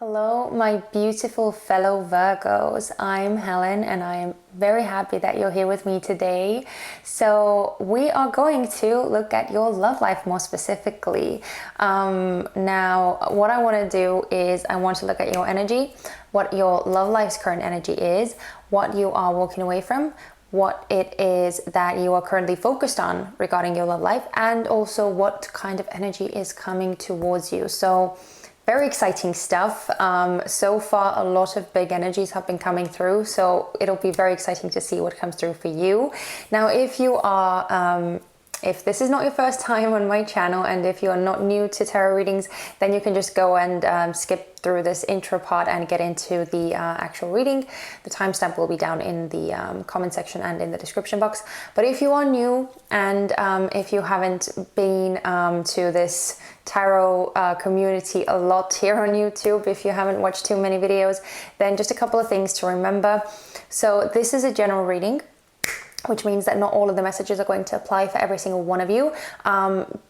Hello, my beautiful fellow Virgos. I'm Helen and I am very happy that you're here with me today. So we are going to look at your love life more specifically. Now, what I want to do is I want to look at your energy, what your love life's current energy is, what you are walking away from, what it is that you are currently focused on regarding your love life, and also what kind of energy is coming towards you. So very exciting stuff. So far, a lot of big energies have been coming through, so it'll be very exciting to see what comes through for you. Now, if you are, if this is not your first time on my channel, and if you are not new to tarot readings, then you can just go and skip through this intro part and get into the actual reading. The timestamp will be down in the comment section and in the description box. But if you are new and if you haven't been to this tarot community a lot here on YouTube, if you haven't watched too many videos, then just a couple of things to remember. So this is a general reading, which means that not all of the messages are going to apply for every single one of you.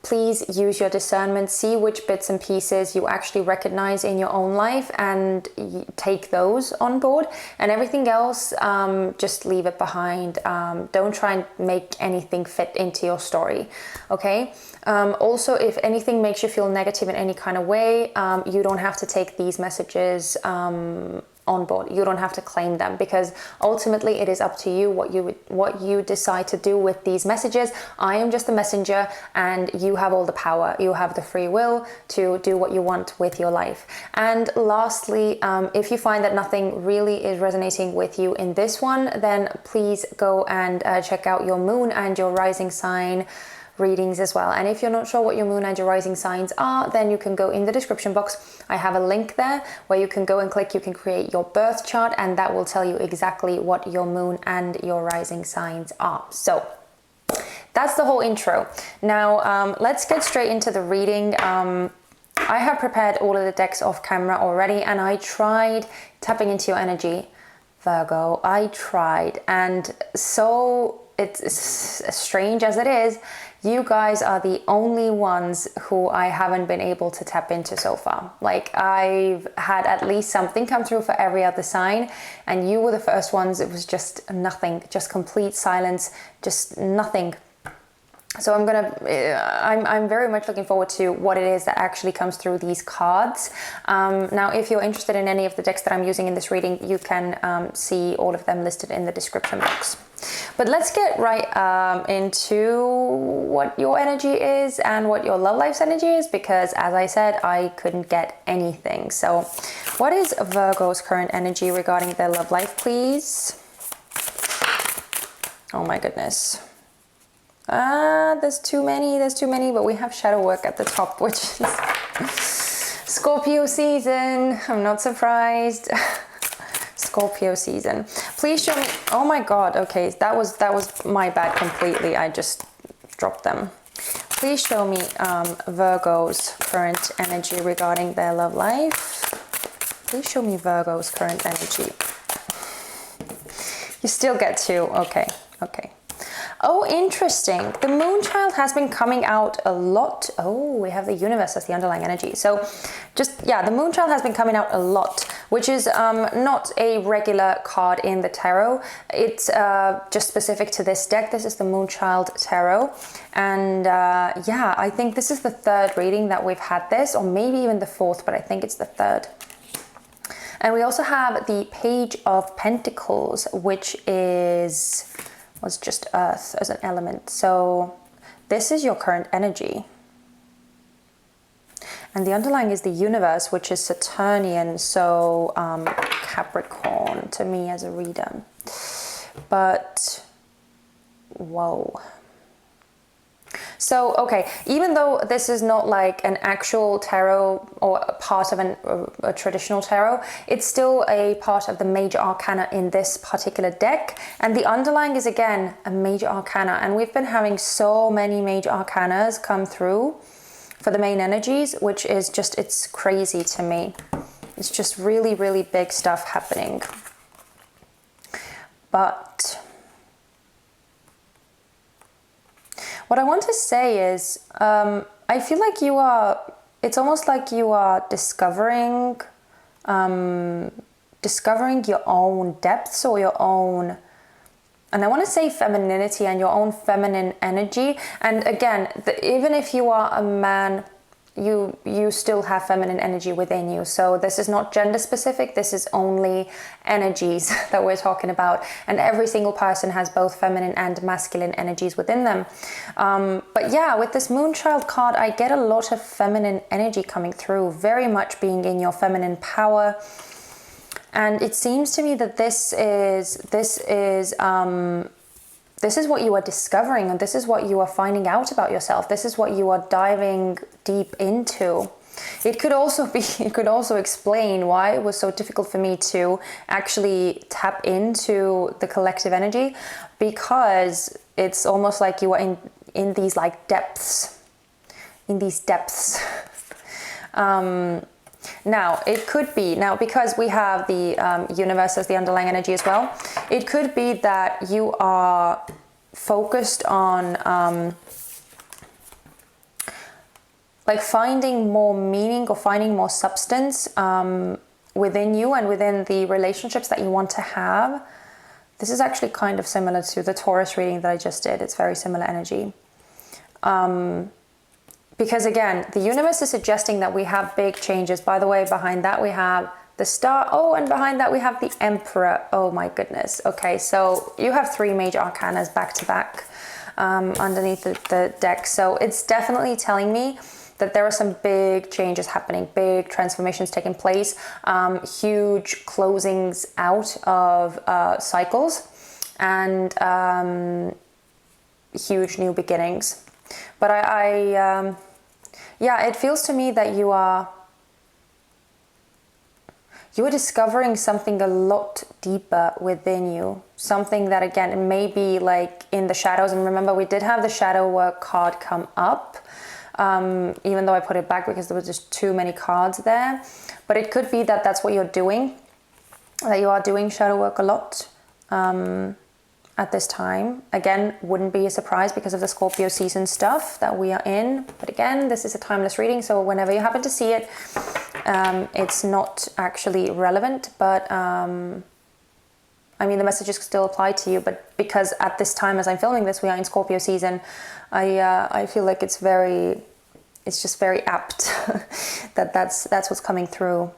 Please use your discernment, see which bits and pieces you actually recognize in your own life and take those on board, and everything else, just leave it behind. Don't try and make anything fit into your story, okay? Also, if anything makes you feel negative in any kind of way, you don't have to take these messages on board. You don't have to claim them, because ultimately it is up to you what you decide to do with these messages. I am just the messenger and you have all the power. You have the free will to do what you want with your life. And lastly, if you find that nothing really is resonating with you in this one, then please go and check out your moon and your rising sign readings as well. And if you're not sure what your moon and your rising signs are, then you can go in the description box. I have a link there where you can go and click. You can create your birth chart, and that will tell you exactly what your moon and your rising signs are. So that's the whole intro. Now let's get straight into the reading. I have prepared all of the decks off camera already, and I tried tapping into your energy, Virgo. I tried, and so it's as strange as it is, you guys are the only ones who I haven't been able to tap into so far. Like, I've had at least something come through for every other sign, and you were the first ones. It was just nothing, just complete silence, just nothing. So I'm very much looking forward to what it is that actually comes through these cards. Now, if you're interested in any of the decks that I'm using in this reading, you can see all of them listed in the description box. But let's get right into what your energy is and what your love life's energy is, because as I said, I couldn't get anything. So what is Virgo's current energy regarding their love life, please? Oh my goodness. There's too many, but we have shadow work at the top, which is Scorpio season. I'm not surprised. Scorpio season. Please show me. Oh my god, okay, that was my bad completely. I just dropped them. Please show me Virgo's current energy regarding their love life. Please show me Virgo's current energy. You still get two. Okay. Oh, interesting. The moon child has been coming out a lot. Oh, we have the universe as the underlying energy. So just, yeah, the moon child has been coming out a lot, which is not a regular card in the tarot. It's just specific to this deck. This is the moon child tarot. And yeah, I think this is the third reading that we've had this, or maybe even the fourth, but I think it's the third. And we also have the Page of Pentacles, which was just earth as an element. So this is your current energy. And the underlying is the universe, which is Saturnian, so Capricorn to me as a reader. But, whoa. So, okay, even though this is not like an actual tarot or a part of a traditional tarot, it's still a part of the major arcana in this particular deck. And the underlying is, again, a major arcana. And we've been having so many major arcanas come through for the main energies, which is just, it's crazy to me. It's just really, really big stuff happening. But what I want to say is, I feel like it's almost like you are discovering discovering your own depths or your own, and I want to say femininity and your own feminine energy. And again, even if you are a man, you still have feminine energy within you. So this is not gender specific. This is only energies that we're talking about. And every single person has both feminine and masculine energies within them. But yeah, with this Moonchild card, I get a lot of feminine energy coming through, very much being in your feminine power. And it seems to me that this is what you are discovering, and this is what you are finding out about yourself. This is what you are diving deep into. It could also explain why it was so difficult for me to actually tap into the collective energy, because it's almost like you are in these like depths, Now, it could be, because we have the universe as the underlying energy as well, it could be that you are focused on like finding more meaning or finding more substance within you and within the relationships that you want to have. This is actually kind of similar to the Taurus reading that I just did. It's very similar energy. Because again, the universe is suggesting that we have big changes. By the way, behind that we have the Star. Oh, and behind that we have the Emperor. Oh my goodness. Okay, so you have 3 major arcanas back to back underneath the deck. So it's definitely telling me that there are some big changes happening, big transformations taking place, huge closings out of cycles, and huge new beginnings. But yeah, it feels to me that you are discovering something a lot deeper within you. Something that, again, it may be like in the shadows. And remember, we did have the shadow work card come up, even though I put it back because there was just too many cards there. But it could be that that's what you're doing, that you are doing shadow work a lot at this time. Again, wouldn't be a surprise because of the Scorpio season stuff that we are in. But again, this is a timeless reading, so whenever you happen to see it, it's not actually relevant. But I mean, the messages still apply to you. But because at this time, as I'm filming this, we are in Scorpio season, I feel like it's just very apt that that's what's coming through.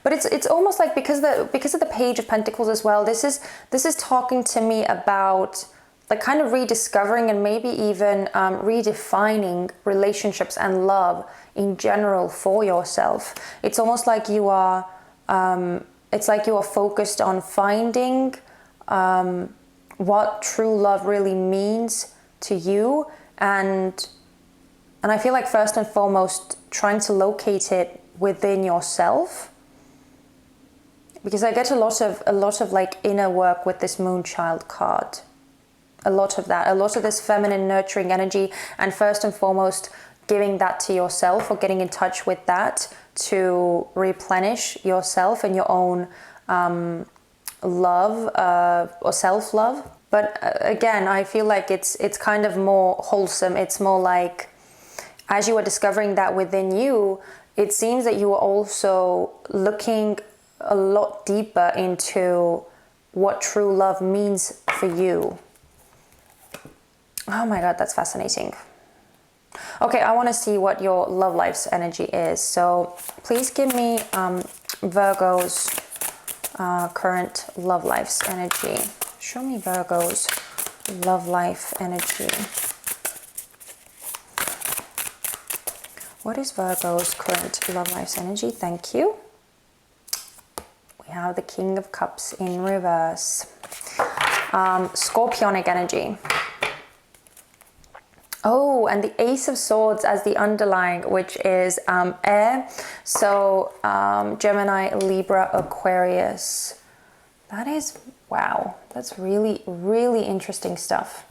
But it's almost like because of the Page of Pentacles as well, this is talking to me about like kind of rediscovering and maybe even redefining relationships and love in general for yourself. It's almost like you are focused on finding what true love really means to you, and I feel like first and foremost trying to locate it within yourself. Because I get a lot of like inner work with this Moonchild card. A lot of this feminine nurturing energy, and first and foremost giving that to yourself or getting in touch with that to replenish yourself and your own love or self-love. But again, I feel like it's kind of more wholesome. It's more like, as you are discovering that within you, it seems that you are also looking a lot deeper into what true love means for you. Oh my God, that's fascinating. Okay, I want to see what your love life's energy is. So please give me Virgo's current love life's energy. Show me Virgo's love life energy. What is Virgo's current love life's energy? Thank you. We have the King of Cups in reverse. Scorpionic energy. Oh, and the Ace of Swords as the underlying, which is air. So Gemini, Libra, Aquarius. That is, wow, that's really, really interesting stuff.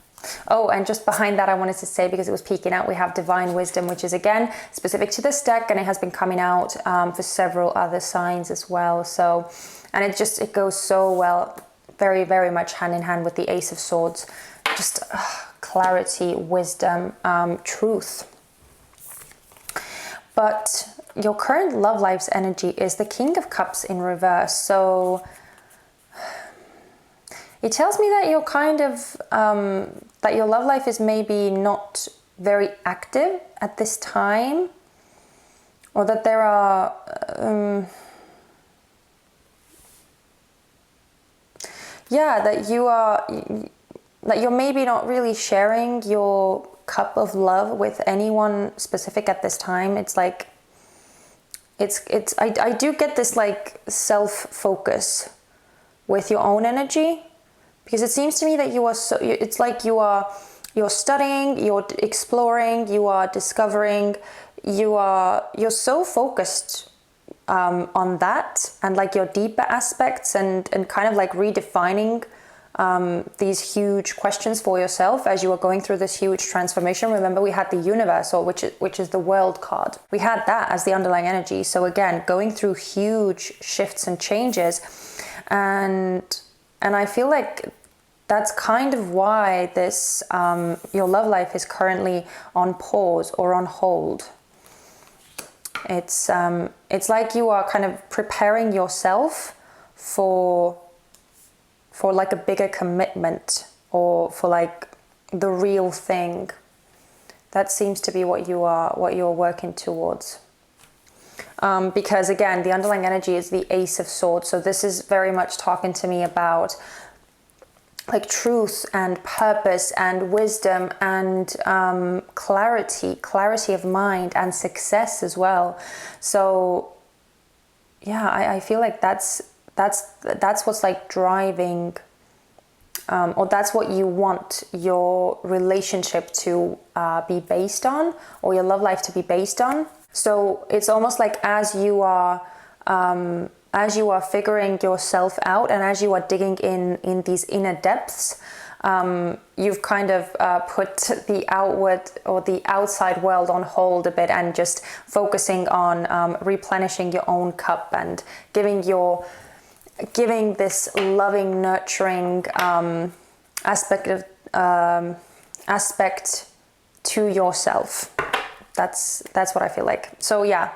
Oh, and just behind that, I wanted to say, because it was peeking out, we have Divine Wisdom, which is again specific to this deck, and it has been coming out for several other signs as well. So, and it goes so well, very, very much hand in hand with the Ace of Swords. Just clarity, wisdom, truth. But your current love life's energy is the King of Cups in reverse. So it tells me that you're kind of, that your love life is maybe not very active at this time, or that there are, that you're maybe not really sharing your cup of love with anyone specific at this time. It's like, I do get this like self-focus with your own energy, because it seems to me that you are it's like you're studying, you're exploring, you are discovering, you're so focused on that, and like your deeper aspects, and kind of like redefining these huge questions for yourself as you are going through this huge transformation. Remember, we had the universe, or which is the world card. We had that as the underlying energy. So again, going through huge shifts and changes, and I feel like that's kind of why this your love life is currently on pause or on hold. It's like you are kind of preparing yourself for like a bigger commitment, or for like the real thing. That seems to be what you're working towards. Because again, the underlying energy is the Ace of Swords. So this is very much talking to me about like truth and purpose and wisdom and clarity of mind and success as well. So yeah, I feel like that's what's like driving, or that's what you want your relationship to be based on, or your love life to be based on. So it's almost like as you are figuring yourself out, and as you are digging in these inner depths, you've kind of put the outward or the outside world on hold a bit, and just focusing on replenishing your own cup and giving this loving, nurturing aspect to yourself. That's what I feel like. So yeah,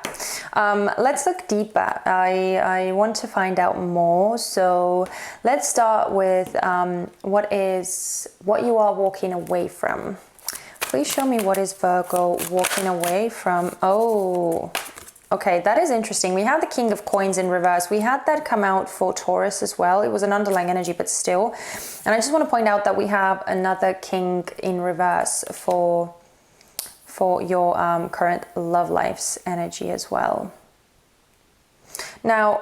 let's look deeper. I want to find out more. So let's start with what you are walking away from. Please show me, what is Virgo walking away from? Oh, okay, that is interesting. We have the King of Coins in reverse. We had that come out for Taurus as well. It was an underlying energy, but still. And I just want to point out that we have another King in reverse for your current love life's energy as well. Now,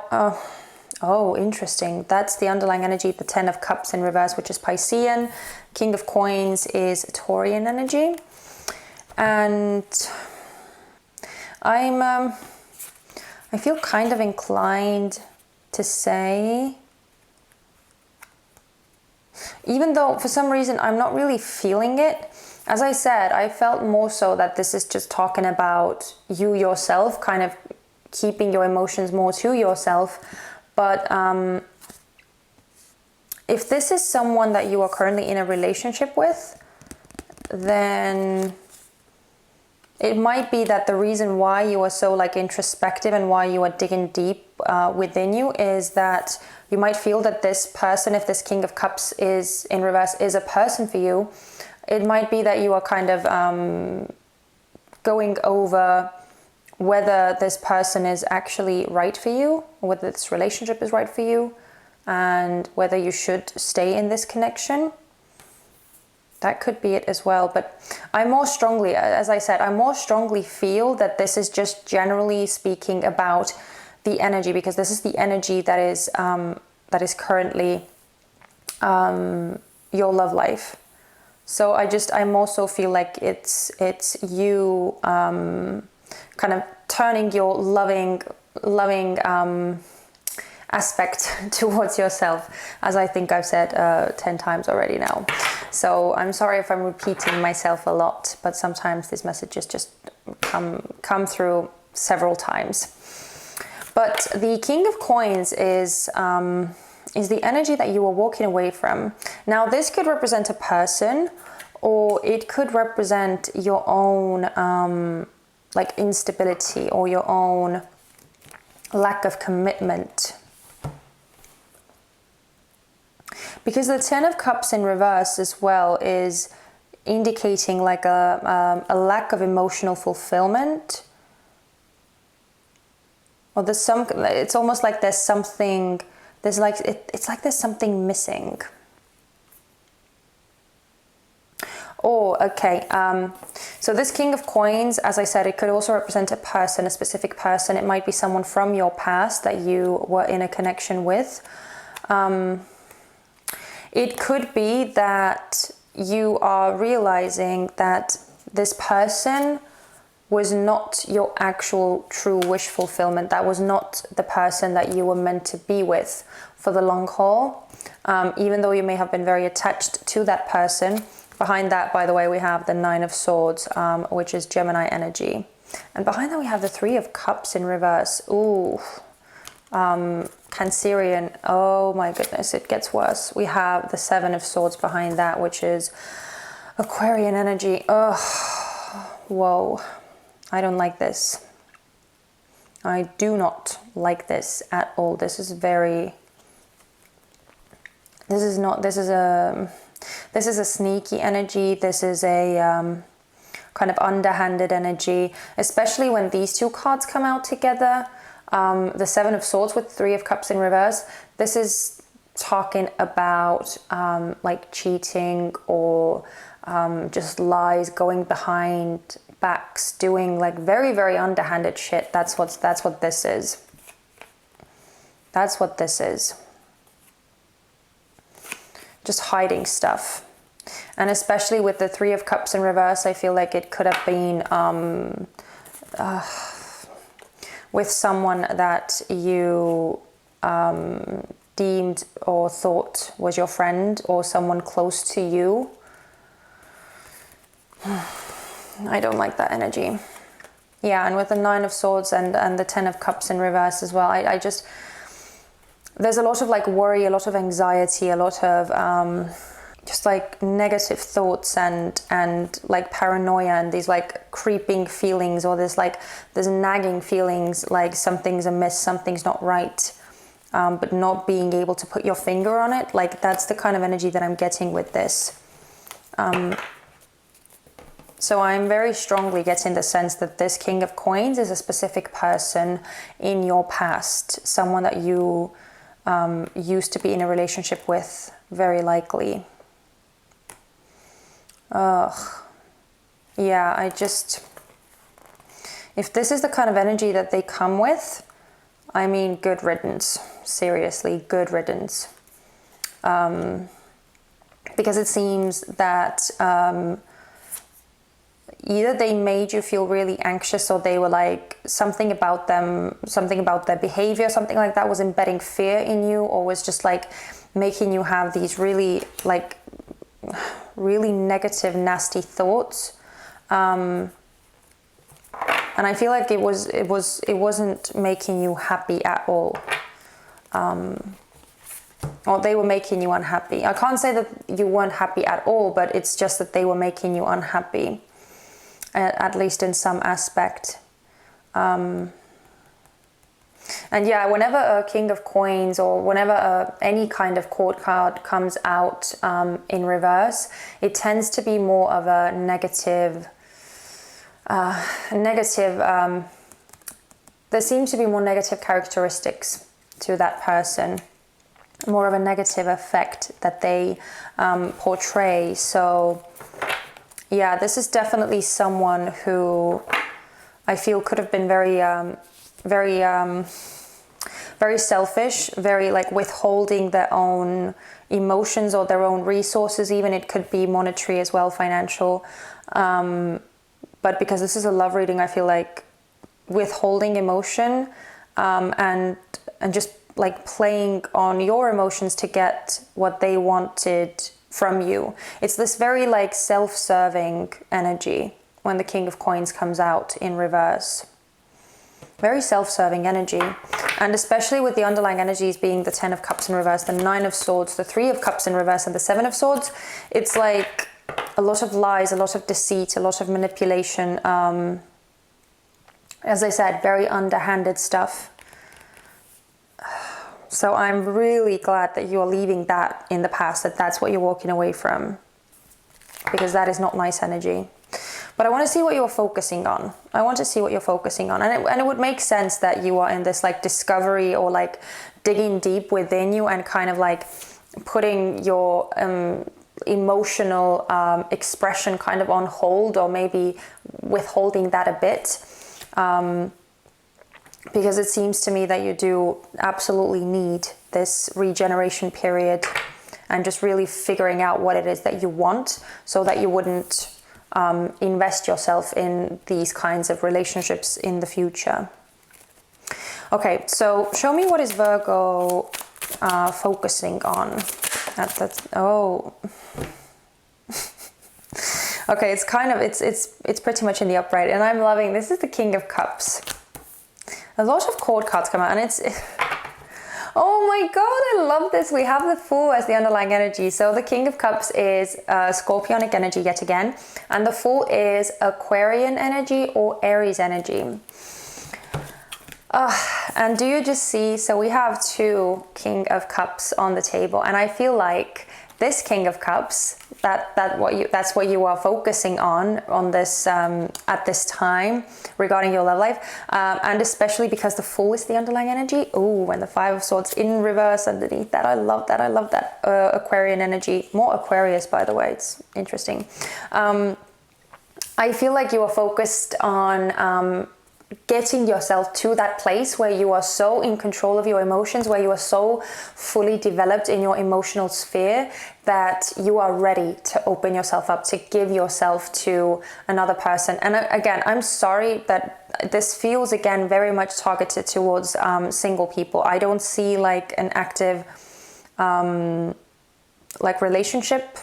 oh, interesting. That's the underlying energy, the Ten of Cups in reverse, which is Piscean. King of Coins is Taurian energy. And I feel kind of inclined to say, even though for some reason I'm not really feeling it, as I said, I felt more so that this is just talking about you yourself, kind of keeping your emotions more to yourself. But if this is someone that you are currently in a relationship with, then it might be that the reason why you are so like introspective and why you are digging deep within you is that you might feel that this person, if this King of Cups is in reverse, is a person for you. It might be that you are kind of going over whether this person is actually right for you, or whether this relationship is right for you, and whether you should stay in this connection. That could be it as well. But I more strongly, as I said, I more strongly feel that this is just generally speaking about the energy, because this is the energy that is currently your love life. So I more so feel like it's you kind of turning your loving aspect towards yourself, as I think I've said 10 times already now. So I'm sorry if I'm repeating myself a lot, but sometimes these messages just come through several times. But the King of Coins is the energy that you are walking away from. Now, this could represent a person, or it could represent your own like instability or your own lack of commitment. Because the Ten of Cups in reverse as well is indicating like a lack of emotional fulfillment. Or there's some, it's almost like there's something, there's like, it's like there's something missing. Oh, okay. So this King of Coins, as I said, it could also represent a person, a specific person. It might be someone from your past that you were in a connection with. It could be that you are realizing that this person was not your actual true wish fulfillment. That was not the person that you were meant to be with for the long haul. Even though you may have been very attached to that person. Behind that, by the way, we have the Nine of Swords, which is Gemini energy. And behind that we have the Three of Cups in reverse. Ooh. Cancerian. Oh my goodness, it gets worse. We have the Seven of Swords behind that, which is Aquarian energy. Oh, whoa. I don't like this. I do not like this at all. This is very... This is a sneaky energy. This is a kind of underhanded energy, especially when these two cards come out together. The Seven of Swords with Three of Cups in reverse. This is talking about like cheating or just lies, going behind backs, doing like very, very underhanded shit. That's what this is. That's what this is. Just hiding stuff. And especially with the Three of Cups in reverse, I feel like it could have been with someone that you deemed or thought was your friend or someone close to you. I don't like that energy. Yeah, and with the Nine of Swords and the Ten of Cups in reverse as well, I just... There's a lot of like worry, a lot of anxiety, a lot of just like negative thoughts and like paranoia and these like creeping feelings, or there's nagging feelings like something's amiss, something's not right, but not being able to put your finger on it. Like that's the kind of energy that I'm getting with this. So I'm very strongly getting the sense that this King of Coins is a specific person in your past, someone that you used to be in a relationship with, very likely. Yeah, if this is the kind of energy that they come with, I mean, good riddance. Seriously, good riddance. Because it seems that either they made you feel really anxious, or they were like something about them, something about their behavior, something like that was embedding fear in you, or was just like making you have these really negative, nasty thoughts. And I feel like it wasn't making you happy at all. Or they were making you unhappy. I can't say that you weren't happy at all, but it's just that they were making you unhappy. At least in some aspect. And yeah, whenever a King of Coins or whenever any kind of court card comes out in reverse, it tends to be more of a negative, there seems to be more negative characteristics to that person, more of a negative effect that they portray. So yeah, this is definitely someone who I feel could have been very selfish, very like withholding their own emotions or their own resources. Even it could be monetary as well, financial. But because this is a love reading, I feel like withholding emotion and just like playing on your emotions to get what they wanted from you. It's this very like self-serving energy when the King of Coins comes out in reverse. Very self-serving energy. And especially with the underlying energies being the Ten of Cups in reverse, the Nine of Swords, the Three of Cups in reverse, and the Seven of Swords, it's like a lot of lies, a lot of deceit, a lot of manipulation. As I said, very underhanded stuff. So I'm really glad that you are leaving that in the past, that that's what you're walking away from, because that is not nice energy. But I want to see what you're focusing on. I want to see what you're focusing on. And it would make sense that you are in this like discovery, or like digging deep within you and kind of like putting your emotional expression kind of on hold, or maybe withholding that a bit. Because it seems to me that you do absolutely need this regeneration period, and just really figuring out what it is that you want, so that you wouldn't invest yourself in these kinds of relationships in the future. Okay, so show me, what is Virgo focusing on? Oh. Okay, it's kind of, it's pretty much in the upright, and I'm loving, this is the King of Cups. A lot of court cards come out, and it's oh my god, I love this. We have the Fool as the underlying energy. So the King of Cups is Scorpionic energy yet again, and the Fool is Aquarian energy or Aries energy. And do you just see, so we have two King of Cups on the table, and I feel like this King of Cups, that's what you are focusing on this at this time regarding your love life, and especially because the Fool is the underlying energy. Oh, and the Five of Swords in reverse underneath that. I love that. I love that Aquarian energy. More Aquarius, by the way. It's interesting. I feel like you are focused on getting yourself to that place where you are so in control of your emotions, where you are so fully developed in your emotional sphere that you are ready to open yourself up, to give yourself to another person. And again, I'm sorry that this feels again very much targeted towards single people. I don't see like an active like relationship.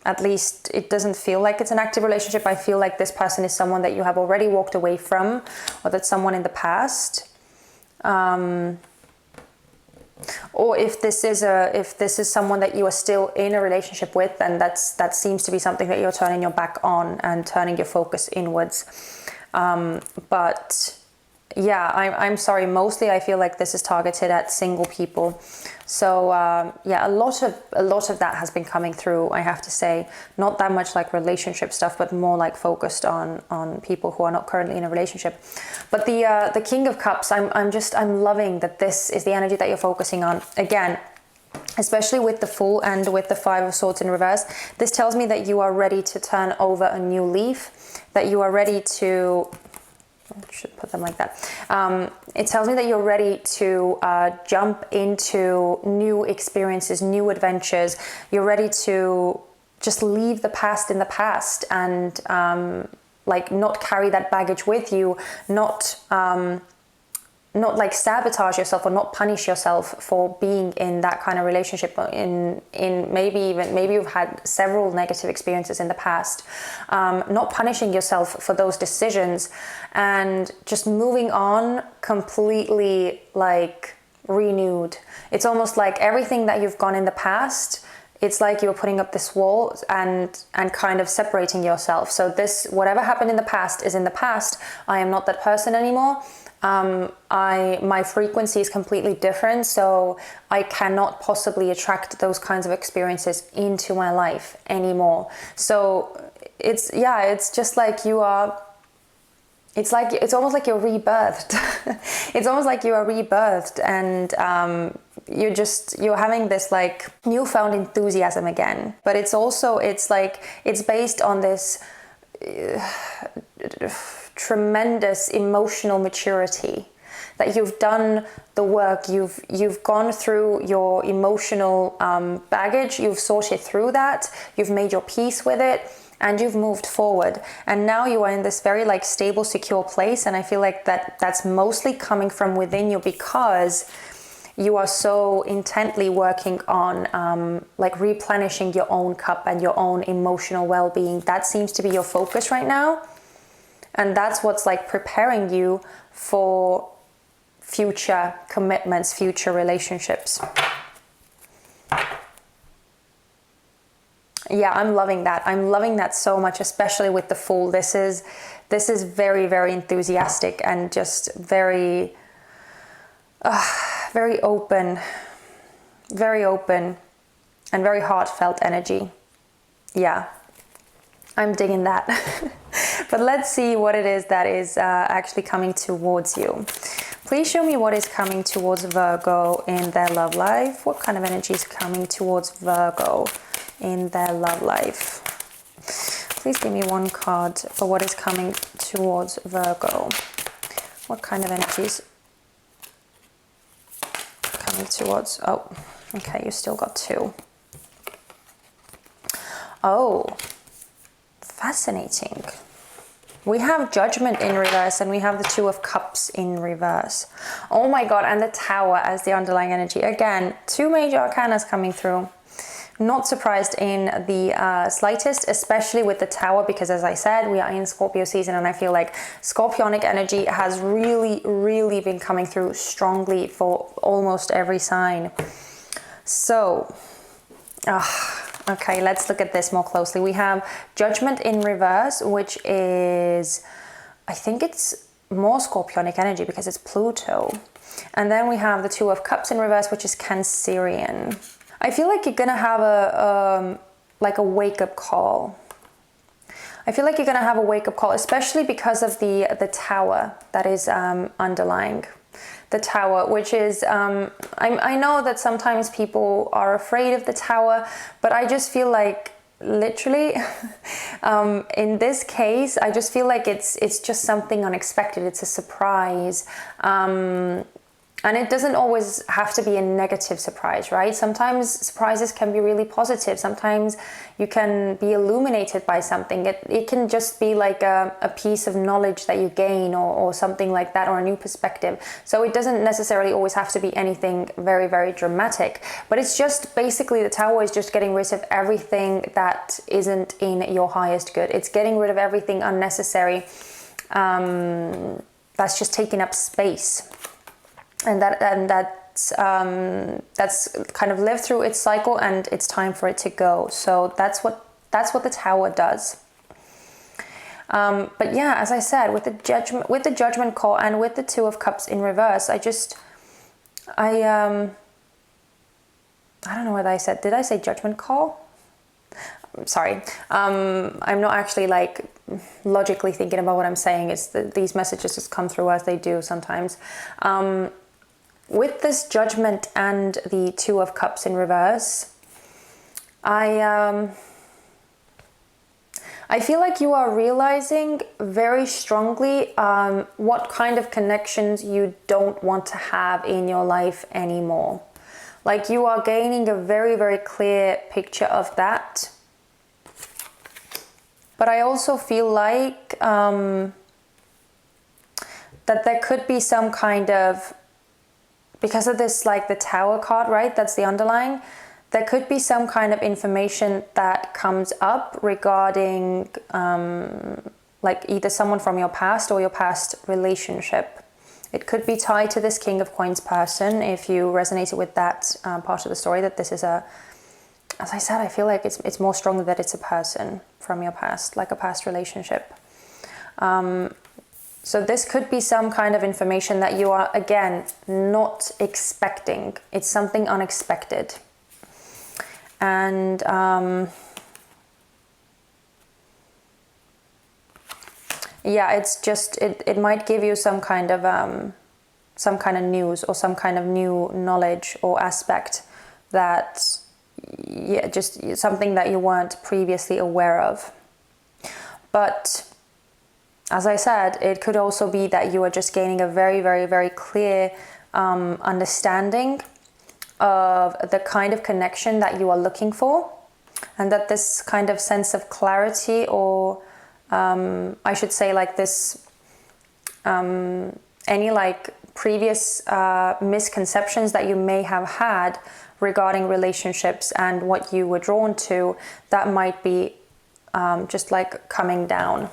At least it doesn't feel like it's an active relationship. I feel like this person is someone that you have already walked away from, or that's someone in the past. Or if this is someone that you are still in a relationship with, then that seems to be something that you're turning your back on and turning your focus inwards. But yeah, I'm sorry. Mostly, I feel like this is targeted at single people. So yeah, a lot of that has been coming through. I have to say, not that much like relationship stuff, but more like focused on people who are not currently in a relationship. But the King of Cups, I'm loving that this is the energy that you're focusing on. Again, especially with the Fool and with the Five of Swords in reverse, this tells me that you are ready to turn over a new leaf, that you are ready to, I should put them like that. It tells me that you're ready to jump into new experiences, new adventures. You're ready to just leave the past in the past, and like not carry that baggage with you, not like sabotage yourself or not punish yourself for being in that kind of relationship, in maybe you've had several negative experiences in the past. Not punishing yourself for those decisions, and just moving on completely like renewed. It's almost like everything that you've gone in the past, it's like you're putting up this wall and kind of separating yourself. So this, whatever happened in the past is in the past. I am not that person anymore. My frequency is completely different, so I cannot possibly attract those kinds of experiences into my life anymore. So it's just like you are, it's almost like you're rebirthed. It's almost like you are rebirthed, and you're having this like newfound enthusiasm again. But it's also, it's based on this tremendous emotional maturity, that you've done the work, you've gone through your emotional baggage, you've sorted through that, you've made your peace with it, and you've moved forward, and now you are in this very like stable, secure place. And I feel like that's mostly coming from within you, because you are so intently working on like replenishing your own cup and your own emotional well-being. That seems to be your focus right now. And that's what's like preparing you for future commitments, future relationships. Yeah, I'm loving that. I'm loving that so much, especially with the Fool. This is very, very enthusiastic and just very, very open and very heartfelt energy. Yeah, I'm digging that. But let's see what it is that is actually coming towards you. Please show me what is coming towards Virgo in their love life. What kind of energy is coming towards Virgo in their love life? Please give me one card for what is coming towards Virgo. What kind of energy is coming towards... Oh, okay, you still got 2. Oh, fascinating. We have Judgment in reverse and we have the 2 of Cups in reverse. Oh my God, and the Tower as the underlying energy. Again, 2 major arcanas coming through. Not surprised in the slightest, especially with the Tower, because as I said, we are in Scorpio season and I feel like Scorpionic energy has really, really been coming through strongly for almost every sign. So, okay, let's look at this more closely. We have Judgment in reverse, which is, I think it's more Scorpionic energy because it's Pluto. And then we have the 2 of Cups in reverse, which is Cancerian. I feel like you're gonna have a wake-up call. I feel like you're gonna have a wake-up call, especially because of the Tower that is underlying. The Tower, which is, I know that sometimes people are afraid of the Tower, but I just feel like literally in this case, I just feel like it's just something unexpected. It's a surprise. And it doesn't always have to be a negative surprise, right? Sometimes surprises can be really positive. Sometimes you can be illuminated by something. It can just be like a piece of knowledge that you gain or something like that, or a new perspective. So it doesn't necessarily always have to be anything very, very dramatic. But it's just basically the Tower is just getting rid of everything that isn't in your highest good. It's getting rid of everything unnecessary that's just taking up space. And that's kind of lived through its cycle, and it's time for it to go. So that's what the Tower does. But yeah, as I said, with the judgment call and with the 2 of Cups in reverse, I don't know what I said. Did I say judgment call? Sorry. I'm not actually like logically thinking about what I'm saying. It's these messages just come through as they do sometimes. With this Judgment and the 2 of Cups in reverse, I feel like you are realizing very strongly what kind of connections you don't want to have in your life anymore. Like you are gaining a very, very clear picture of that. But I also feel like that there could be some kind of, because of this, like the Tower card, right? That's the underlying. There could be some kind of information that comes up regarding like either someone from your past or your past relationship. It could be tied to this King of Coins person if you resonated with that part of the story, that this is a, as I said, I feel like it's more strongly that it's a person from your past, like a past relationship. So this could be some kind of information that you are, again, not expecting. It's something unexpected. And yeah, it's just, it might give you some kind of news or some kind of new knowledge or aspect that, yeah, just something that you weren't previously aware of. But as I said, it could also be that you are just gaining a very, very, very clear understanding of the kind of connection that you are looking for, and that this kind of sense of clarity, or I should say like this, any like previous misconceptions that you may have had regarding relationships and what you were drawn to, that might be just like coming down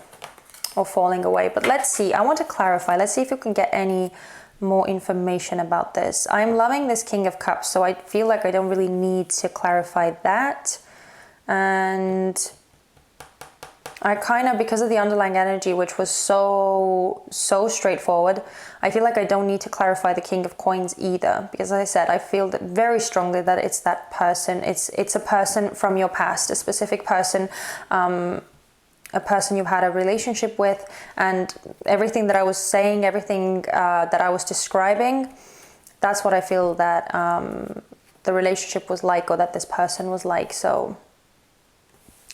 or falling away. But let's see, I want to clarify. Let's see if you can get any more information about this. I'm loving this King of Cups, so I feel like I don't really need to clarify that. And I kind of, because of the underlying energy, which was so straightforward, I feel like I don't need to clarify the King of Coins either, because as I said, I feel that very strongly that it's that person. It's a person from your past, a specific person, a person you've had a relationship with, and everything that I was saying, everything that I was describing, that's what I feel that the relationship was like, or that this person was like. So,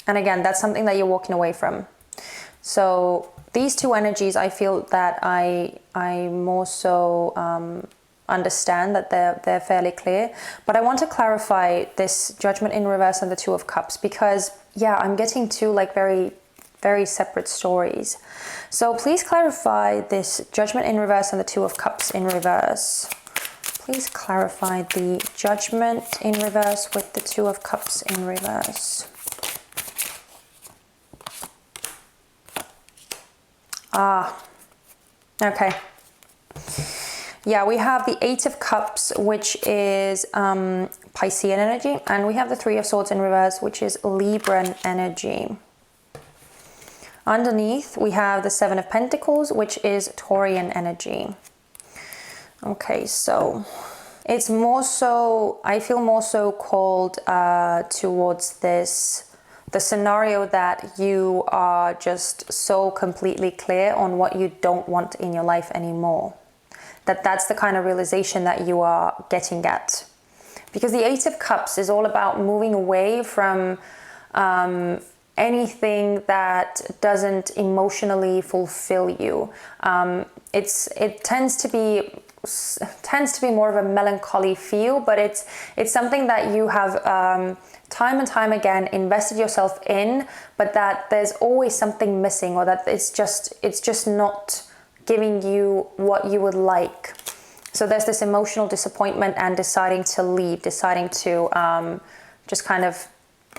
and again, that's something that you're walking away from. So these two energies, I feel that I more so understand that they're fairly clear. But I want to clarify this Judgment in reverse and the Two of Cups, because yeah, I'm getting two like very separate stories. So please clarify this Judgment in reverse and the Two of Cups in reverse. Please clarify the Judgment in reverse with the Two of Cups in reverse. Okay. Yeah, we have the Eight of Cups, which is Piscean energy, and we have the Three of Swords in reverse, which is Libran energy. Underneath, we have the Seven of Pentacles, which is Taurian energy. Okay, so it's more so, I feel more so called towards this, the scenario that you are just so completely clear on what you don't want in your life anymore. That's the kind of realization that you are getting at. Because the Eight of Cups is all about moving away from anything that doesn't emotionally fulfill you. It tends to be more of a melancholy feel, but it's something that you have time and time again invested yourself in, but that there's always something missing, or that it's just not giving you what you would like. So there's this emotional disappointment and deciding to leave, deciding to just kind of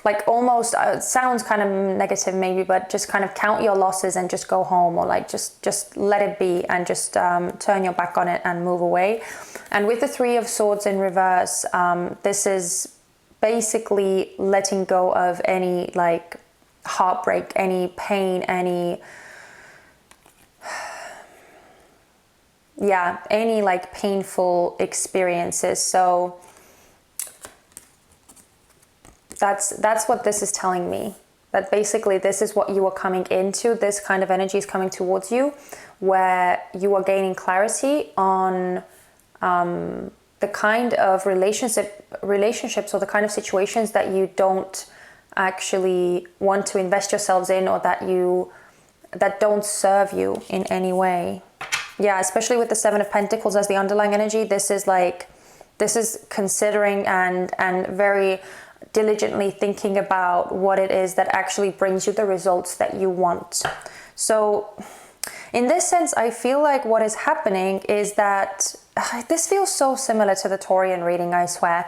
like almost, it sounds kind of negative maybe, but just kind of count your losses and just go home, or like just let it be and just turn your back on it and move away. And with the Three of Swords in reverse, this is basically letting go of any like heartbreak, any pain, any like painful experiences. So that's what this is telling me, that basically this is what you are coming into. This kind of energy is coming towards you, where you are gaining clarity on the kind of relationships or the kind of situations that you don't actually want to invest yourselves in, or that don't serve you in any way. Yeah, especially with the Seven of Pentacles as the underlying energy, this is considering and very diligently thinking about what it is that actually brings you the results that you want. So in this sense, I feel like what is happening is that this feels so similar to the Taurian reading, I swear.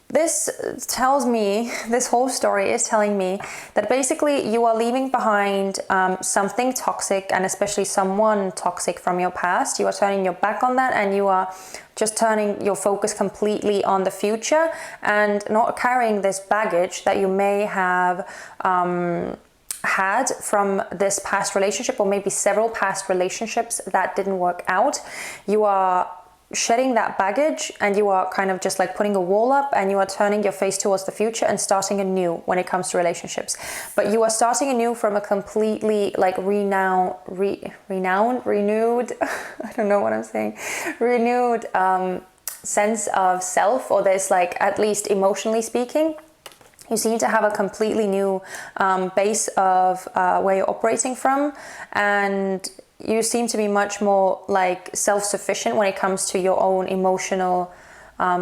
This tells me, this whole story is telling me that basically you are leaving behind something toxic, and especially someone toxic from your past. You are turning your back on that, and you are just turning your focus completely on the future and not carrying this baggage that you may have had from this past relationship, or maybe several past relationships that didn't work out. You are shedding that baggage, and you are kind of just like putting a wall up, and you are turning your face towards the future and starting anew when it comes to relationships. But you are starting anew from a completely like renewed I don't know what I'm saying, renewed sense of self, or there's like, at least emotionally speaking, you seem to have a completely new base of where you're operating from, and you seem to be much more like self-sufficient when it comes to your own emotional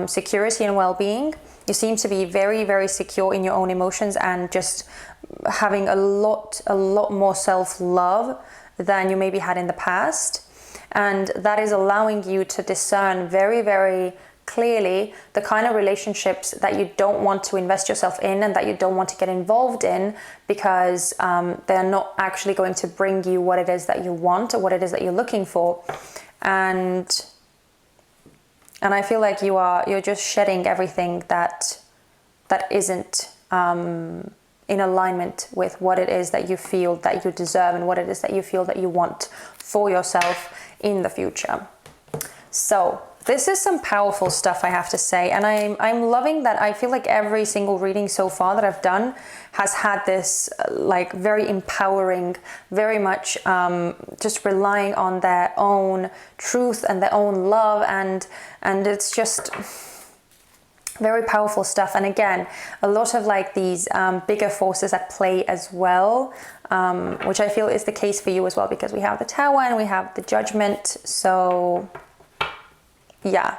security and well-being. You seem to be very, very secure in your own emotions, and just having a lot more self-love than you maybe had in the past. And that is allowing you to discern very, very clearly the kind of relationships that you don't want to invest yourself in, and that you don't want to get involved in, because they're not actually going to bring you what it is that you want, or what it is that you're looking for. And I feel like you're just shedding everything that isn't in alignment with what it is that you feel that you deserve and what it is that you feel that you want for yourself in the future. So this is some powerful stuff, I have to say, and I'm loving that. I feel like every single reading so far that I've done has had this like very empowering, very much just relying on their own truth and their own love, and it's just very powerful stuff. And again, a lot of like these bigger forces at play as well, which I feel is the case for you as well, because we have the Tower and we have the Judgment. So yeah,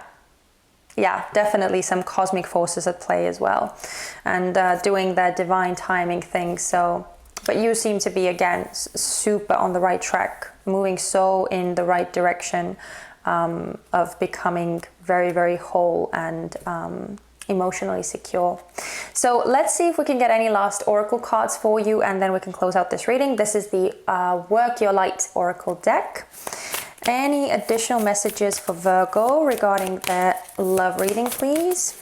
definitely some cosmic forces at play as well, and doing their divine timing thing. So, but you seem to be, again, super on the right track, moving so in the right direction of becoming very, very whole and emotionally secure. So let's see if we can get any last oracle cards for you, and then we can close out this reading. This is the Work Your Light Oracle deck. Any additional messages for Virgo regarding their love reading, please?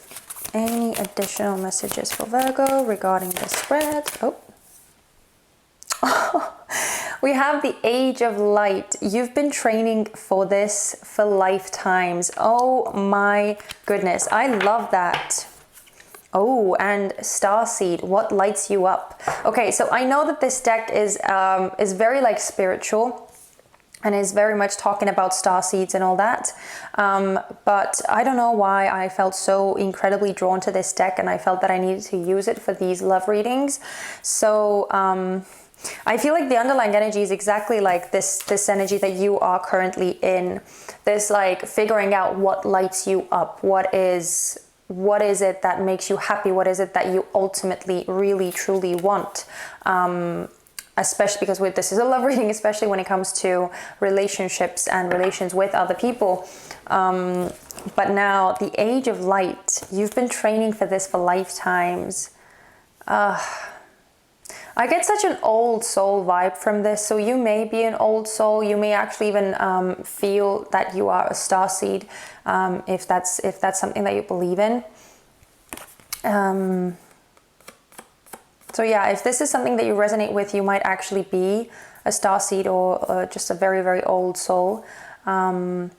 Any additional messages for Virgo regarding the spread? Oh. We have the Age of Light. You've been training for this for lifetimes. Oh my goodness. I love that. Oh, and Starseed, what lights you up? Okay, so I know that this deck is very like spiritual, and is very much talking about star seeds and all that. But I don't know why I felt so incredibly drawn to this deck, and I felt that I needed to use it for these love readings. So I feel like the underlying energy is exactly like this energy that you are currently in. This like figuring out what lights you up, what is it that makes you happy, what is it that you ultimately really truly want. Especially because this is a love reading, especially when it comes to relationships and relations with other people. But now the Age of Light, you've been training for this for lifetimes. I get such an old soul vibe from this. So you may be an old soul. You may actually even feel that you are a starseed, if that's something that you believe in. So yeah, if this is something that you resonate with, you might actually be a starseed or just a very, very old soul. But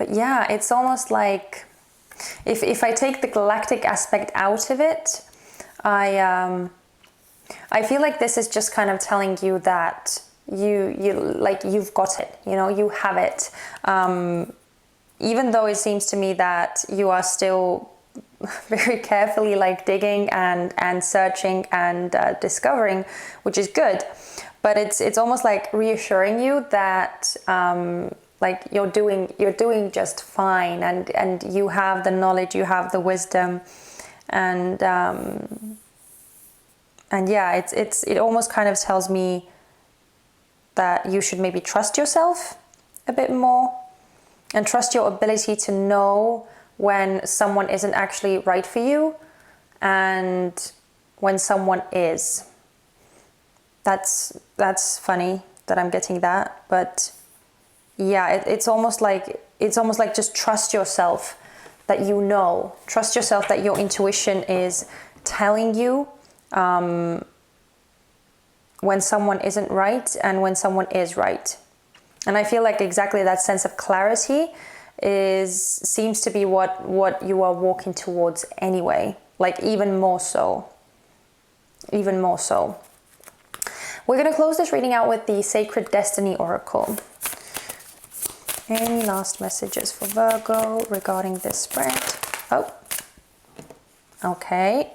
yeah, it's almost like if I take the galactic aspect out of it, I feel like this is just kind of telling you that you've got it, you have it. Even though it seems to me that you are still very carefully like digging and searching and discovering, which is good, but it's almost like reassuring you that like you're doing just fine, and you have the knowledge, you have the wisdom, and yeah, it almost kind of tells me that you should maybe trust yourself a bit more and trust your ability to know when someone isn't actually right for you and when someone is. That's funny that I'm getting that, but yeah, it's almost like just trust yourself that trust yourself that your intuition is telling you when someone isn't right and when someone is right. And I feel like exactly that sense of clarity seems to be what you are walking towards anyway, like even more so. We're going to close this reading out with the Sacred Destiny Oracle. Any last messages for Virgo regarding this spread? Oh, okay.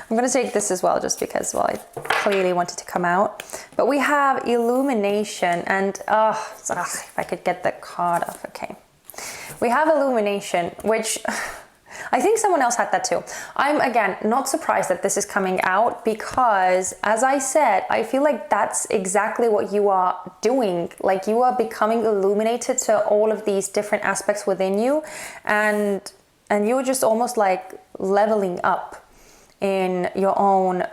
I'm going to take this as well, just because, well, I clearly wanted to come out. But we have Illumination, and if I could get the card off, okay. We have Illumination, which I think someone else had that too. I'm, again, not surprised that this is coming out, because, as I said, I feel like that's exactly what you are doing. Like, you are becoming illuminated to all of these different aspects within you, and you're just almost like leveling up in your own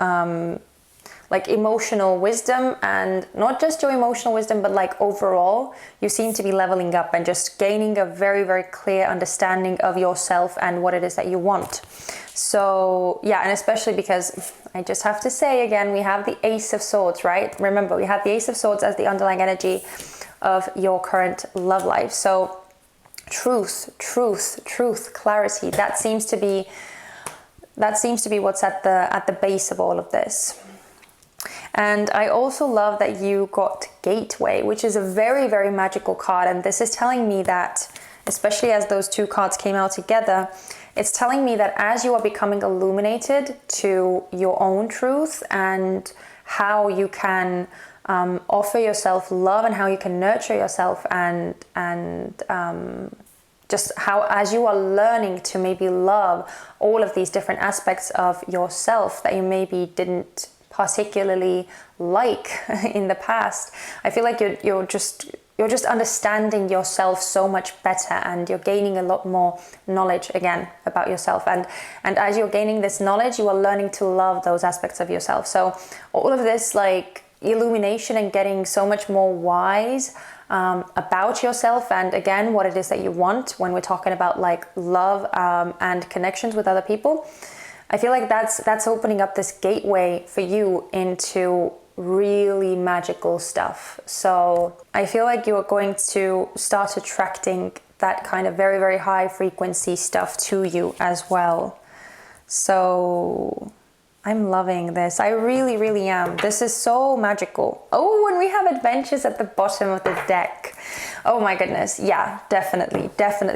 like emotional wisdom, and not just your emotional wisdom, but like overall, you seem to be leveling up and just gaining a very, very clear understanding of yourself and what it is that you want. So yeah, and especially because I just have to say again, we have the Ace of Swords, right? Remember, we have the Ace of Swords as the underlying energy of your current love life. So truth, clarity, that seems to be what's at the base of all of this. And I also love that you got Gateway, which is a very, very magical card. And this is telling me that, especially as those two cards came out together, it's telling me that as you are becoming illuminated to your own truth and how you can offer yourself love and how you can nurture yourself, and just how, as you are learning to maybe love all of these different aspects of yourself that you maybe didn't particularly like in the past, I feel like you're just understanding yourself so much better, and you're gaining a lot more knowledge again about yourself. And as you're gaining this knowledge, you are learning to love those aspects of yourself. So all of this like illumination and getting so much more wise about yourself, and again, what it is that you want when we're talking about like love and connections with other people, I feel like that's opening up this gateway for you into really magical stuff. So I feel like you are going to start attracting that kind of very, very high frequency stuff to you as well. So I'm loving this. I really, really am. This is so magical. Oh, and we have adventures at the bottom of the deck. Oh my goodness. Yeah, definitely.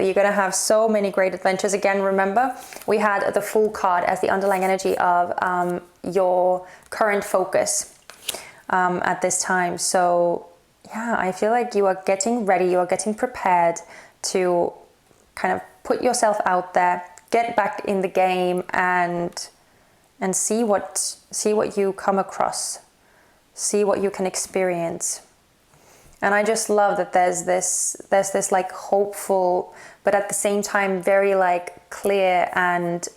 You're going to have so many great adventures. Again, remember, we had the Fool card as the underlying energy of your current focus at this time. So yeah, I feel like you are getting ready. You are getting prepared to kind of put yourself out there, get back in the game, and see what you come across, see what you can experience. And I just love that there's this like hopeful, but at the same time very like clear and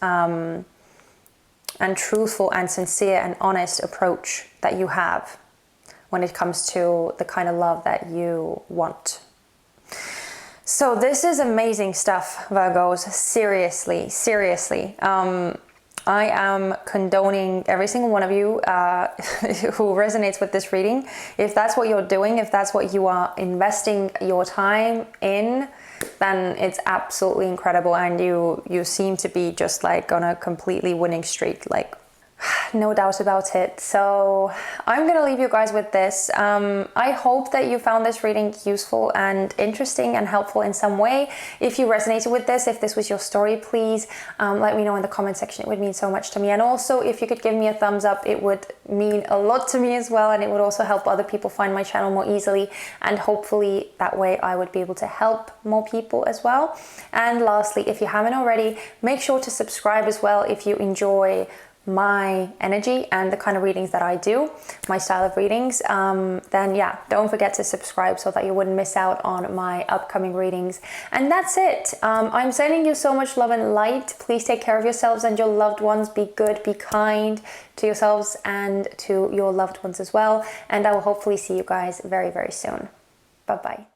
truthful and sincere and honest approach that you have when it comes to the kind of love that you want. So this is amazing stuff, Virgos. Seriously. I am condoning every single one of you who resonates with this reading. If that's what you're doing, if that's what you are investing your time in, then it's absolutely incredible, and you seem to be just like on a completely winning streak, like no doubt about it. So I'm gonna leave you guys with this. I hope that you found this reading useful and interesting and helpful in some way. If you resonated with this, if this was your story, please let me know in the comment section. It would mean so much to me. And also, if you could give me a thumbs up, it would mean a lot to me as well, and it would also help other people find my channel more easily, and hopefully that way I would be able to help more people as well. And lastly, if you haven't already, make sure to subscribe as well if you enjoy my energy and the kind of readings that I do, my style of readings. Then yeah, don't forget to subscribe so that you wouldn't miss out on my upcoming readings. And that's it. I'm sending you so much love and light. Please take care of yourselves and your loved ones. Be good, be kind to yourselves and to your loved ones as well. And I will hopefully see you guys very, very soon. Bye-bye.